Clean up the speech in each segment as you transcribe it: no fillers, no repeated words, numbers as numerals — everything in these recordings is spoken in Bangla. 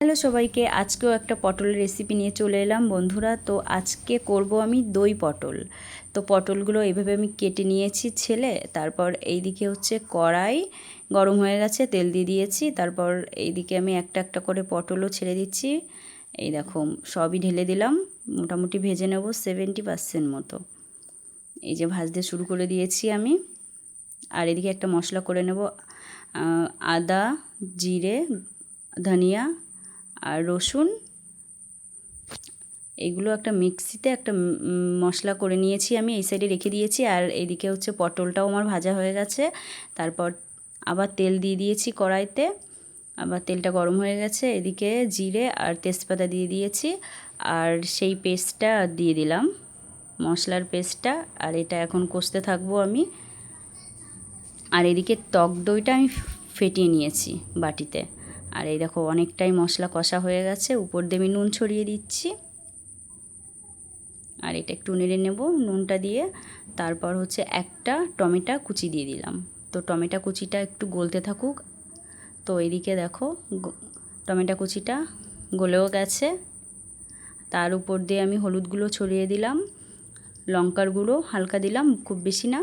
হ্যালো সবাইকে, আজকেও একটা পটলের রেসিপি নিয়ে চলে এলাম বন্ধুরা। তো আজকে করব আমি দই পটল। তো পটলগুলো এইভাবে আমি কেটে নিয়েছি ছেলে। তারপর এইদিকে হচ্ছে কড়াই গরম হয়ে গেছে, তেল দিয়ে দিয়েছি। তারপর এইদিকে আমি একটা একটা করে পটলও ছেড়ে দিচ্ছি। এই দেখো সবই ঢেলে দিলাম, মোটামুটি ভেজে নেব 70% মতো। এই যে ভাজতে শুরু করে দিয়েছি আমি। আর এদিকে একটা মশলা করে নেব, আদা, জিরে, ধনিয়া আর রসুন, এইগুলো একটা মিক্সিতে একটা মশলা করে নিয়েছি আমি, এই সাইডে রেখে দিয়েছি। আর এইদিকে হচ্ছে পটলটাও আমার ভাজা হয়ে গেছে। তারপর আবার তেল দিয়ে দিয়েছি কড়াইতে, আবার তেলটা গরম হয়ে গেছে। এদিকে জিরে আর তেজপাতা দিয়ে দিয়েছি, আর সেই পেস্টটা দিয়ে দিলাম, মশলার পেস্টটা। আর এটা এখন কষতে থাকবো আমি। আর এদিকে টক দইটা আমি ফেটিয়ে নিয়েছি বাটিতে। আর এই দেখো অনেকটাই মশলা কষা হয়ে গেছে, উপর দিয়ে আমি নুন ছড়িয়ে দিচ্ছি। আর এটা একটু নেড়ে নেব নুনটা দিয়ে। তারপর হচ্ছে একটা টমেটো কুচি দিয়ে দিলাম। তো টমেটো কুচিটা একটু গলতে থাকুক। তো এদিকে দেখো টমেটো কুচিটা গলেও গেছে। তার উপর দিয়ে আমি হলুদগুলো ছড়িয়ে দিলাম, লঙ্কার গুঁড়ো হালকা দিলাম, খুব বেশি না,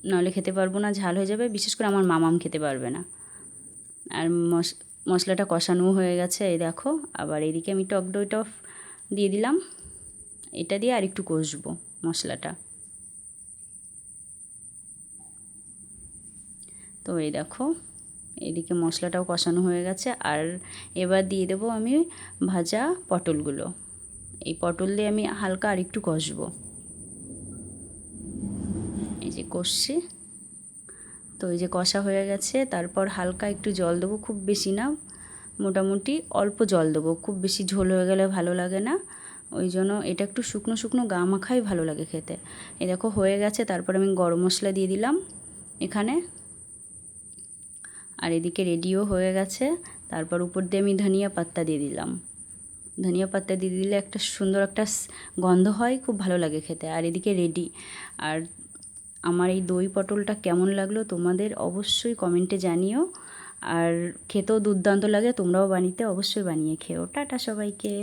নাহলে খেতে পারবো না, ঝাল হয়ে যাবে। বিশেষ করে আমার মামাম খেতে পারবে না। আর মশলাটা কষানো হয়ে গেছে, এই দেখো। আবার এদিকে আমি টক দইটা দিয়ে দিলাম, এটা দিয়ে আর একটু কষবো মশলাটা। তো এই দেখো এদিকে মশলাটাও কষানো হয়ে গেছে। আর এবার দিয়ে দেবো আমি ভাজা পটলগুলো। এই পটল দিয়ে আমি হালকা আর একটু কষবো, এই যে কষছি। তো এই যে কষা হয়ে গেছে। তারপর হালকা একটু জল দেবো, খুব বেশি না, মোটামুটি অল্প জল দেবো। খুব বেশি ঝোল হয়ে গেলে ভালো লাগে না, ওই জন্য এটা একটু শুকনো শুকনো গা মাখাই ভালো লাগে খেতে। এই দেখো হয়ে গেছে। তারপর আমি গরম মশলা দিয়ে দিলাম এখানে। আর এদিকে রেডিও হয়ে গেছে। তারপর উপর দিয়ে আমি ধনিয়া পাতা দিয়ে দিলাম। ধনিয়া পাতা দিয়ে দিলে একটা সুন্দর একটা গন্ধ হয়, খুব ভালো লাগে খেতে। আর এদিকে রেডি। আর আমার এই দই পটলটা কেমন লাগলো তোমাদের অবশ্যই কমেন্টে জানিও। আর খেতেও দুর্দান্ত লাগে, তোমরাও বাড়িতে অবশ্যই বানিয়ে খেও। টাটা সবাইকে।